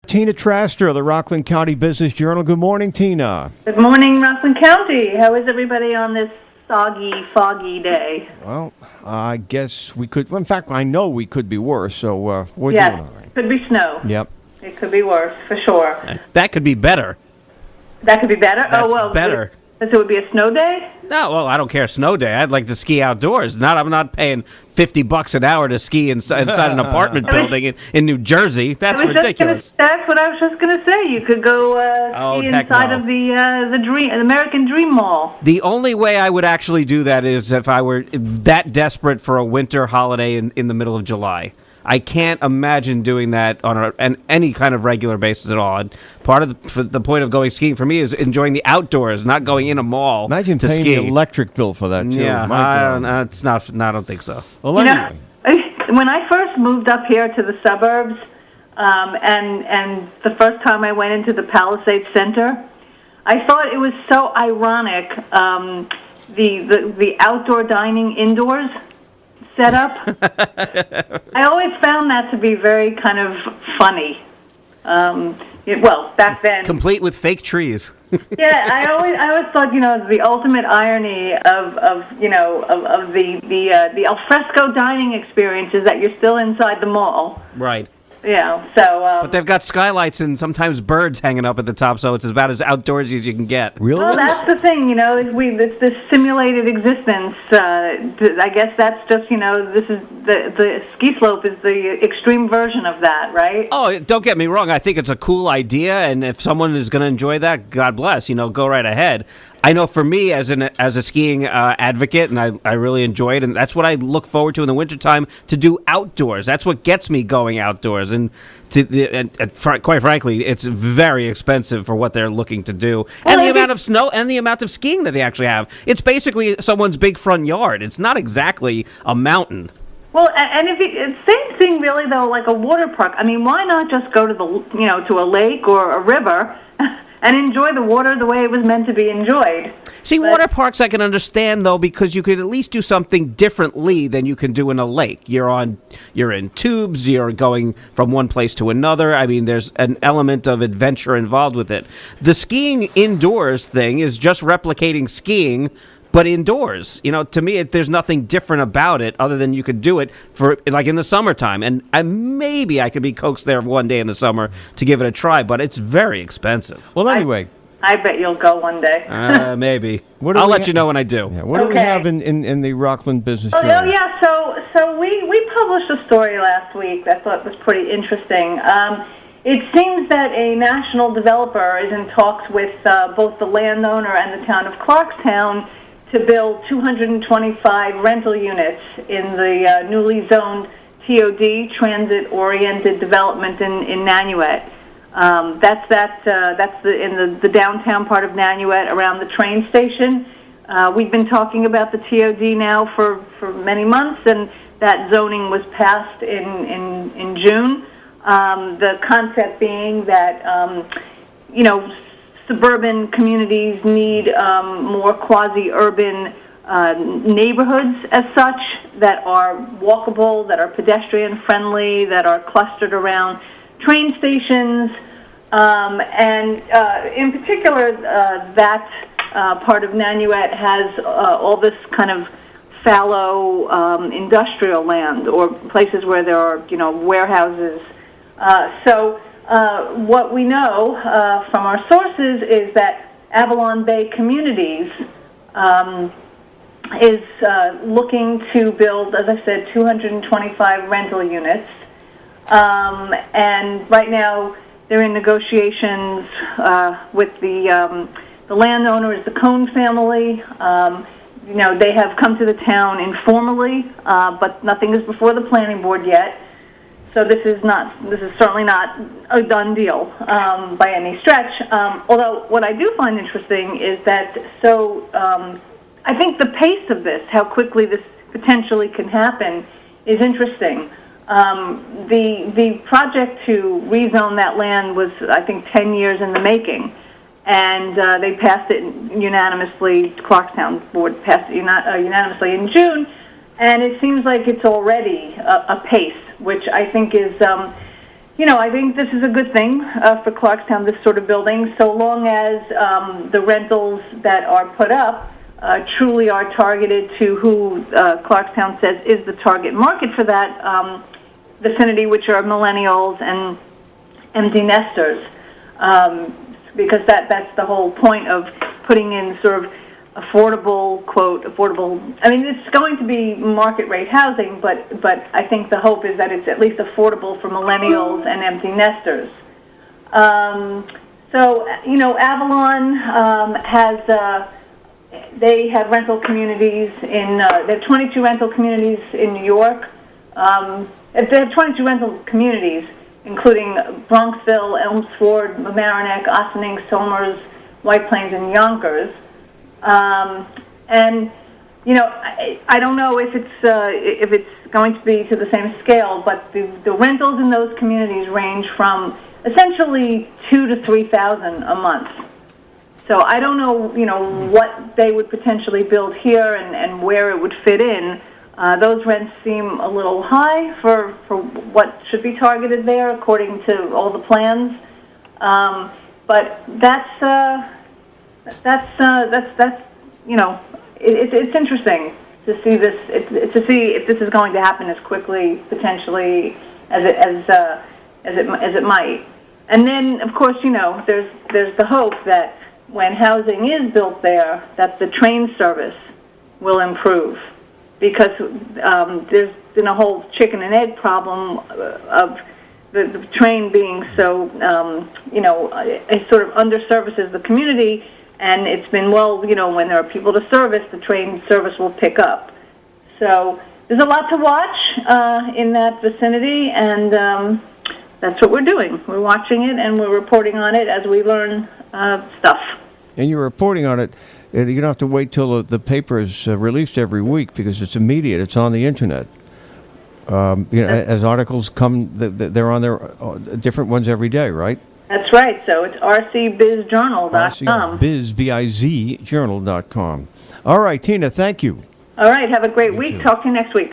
Tina Traster of the Rockland County Business Journal. Good morning, Tina. Good morning, Rockland County. How is everybody on this soggy, foggy day? Well, I guess we could. Well, in fact, I know we could be worse, so we're doing all right. It could be snow. Yep. It could be worse, for sure. That could be better. That could be better? That's better. So it would be a snow day? No, well, I don't care. Snow day. I'd like to ski outdoors. I'm not paying $50 an hour to ski inside an apartment building in New Jersey. That's ridiculous. That's what I was just going to say. You could go ski inside of the American Dream Mall. The only way I would actually do that is if I were that desperate for a winter holiday in the middle of July. I can't imagine doing that on any kind of regular basis at all. And part of the point of going skiing for me is enjoying the outdoors, not going in a mall. Imagine to paying ski. the electric bill for that too. Yeah, it's not. No, I don't think so. Well, anyway. When I first moved up here to the suburbs, and the first time I went into the Palisades Center, I thought it was so ironic. The outdoor dining indoors set up. I always found that to be very kind of funny. Back then, complete with fake trees. Yeah, I always thought, the ultimate irony of the alfresco dining experience is that you're still inside the mall. Right. But they've got skylights and sometimes birds hanging up at the top, so it's about as outdoorsy as you can get. Really? Well, that's the thing, it's this simulated existence. I guess that's just, this is the ski slope is the extreme version of that, right? Oh, don't get me wrong. I think it's a cool idea, and if someone is going to enjoy that, God bless, go right ahead. I know for me as a quiing advocate, and I really enjoy it, and that's what I look forward to in the wintertime, to do outdoors. That's what gets me going outdoors. And quite frankly, it's very expensive for what they're looking to do. And the amount of snow and the amount of skiing that they actually have. It's basically someone's big front yard. It's not exactly a mountain. Well, and same thing really, though, like a water park. I mean, why not just go to to a lake or a river and enjoy the water the way it was meant to be enjoyed? See, water parks I can understand, though, because you could at least do something differently than you can do in a lake. You're in tubes, you're going from one place to another. I mean, there's an element of adventure involved with it. The skiing indoors thing is just replicating skiing, but indoors. To me, there's nothing different about it other than you could do it for like in the summertime. And maybe I could be coaxed there one day in the summer to give it a try, but it's very expensive. Well, anyway. I bet you'll go one day. Maybe. I'll let you know when I do. Yeah, what do we have in the Rockland Business Journal? Oh, yeah. So we published a story last week that I thought was pretty interesting. It seems that a national developer is in talks with both the landowner and the town of Clarkstown to build 225 rental units in the newly zoned TOD, transit-oriented development in Nanuet. That's in the downtown part of Nanuet around the train station. We've been talking about the TOD now for many months, and that zoning was passed in June. The concept being that, suburban communities need more quasi-urban neighborhoods as such that are walkable, that are pedestrian-friendly, that are clustered around train stations, and in particular, that part of Nanuet has all this kind of fallow industrial land or places where there are, warehouses. So what we know from our sources is that Avalon Bay Communities is looking to build, as I said, 225 rental units. And right now they're in negotiations with the landowner is the Cohn family. They have come to the town informally, but nothing is before the planning board yet. So this is certainly not a done deal by any stretch. Although what I do find interesting is that I think the pace of this, how quickly this potentially can happen, is interesting. The project to rezone that land was, I think, 10 years in the making, and they passed it unanimously. Clarkstown board passed it unanimously in June, and it seems like it's already a pace, which I think is I think this is a good thing for Clarkstown, this sort of building, so long as the rentals that are put up truly are targeted to who Clarkstown says is the target market for that vicinity, which are millennials and empty nesters, because that's the whole point of putting in sort of affordable, quote, affordable. I mean, it's going to be market rate housing, but I think the hope is that it's at least affordable for millennials and empty nesters. Avalon has, they have rental communities in, they have 22 rental communities in New York. They have 22 rental communities, including Bronxville, Elmsford, Mamaroneck, Ossining, Somers, White Plains, and Yonkers. I don't know if it's going to be to the same scale, but the rentals in those communities range from essentially $2,000 to $3,000 a month. So I don't know, what they would potentially build here and where it would fit in. Those rents seem a little high for what should be targeted there, according to all the plans. But it's interesting to see this, to see if this is going to happen as quickly, potentially, as it might. And then, of course, there's the hope that when housing is built there, that the train service will improve, because there's been a whole chicken and egg problem of the train being so, it sort of underservices the community. And it's been, when there are people to service, the train service will pick up. So there's a lot to watch in that vicinity, and that's what we're doing. We're watching it, and we're reporting on it as we learn stuff. And you're reporting on it. You don't have to wait till the paper is released every week, because it's immediate. It's on the internet. As articles come, they're on there, different ones every day, right? That's right. So it's rcbizjournal.com. RCBizjournal.com. All right, Tina, thank you. All right. Have a great week. Talk to you next week.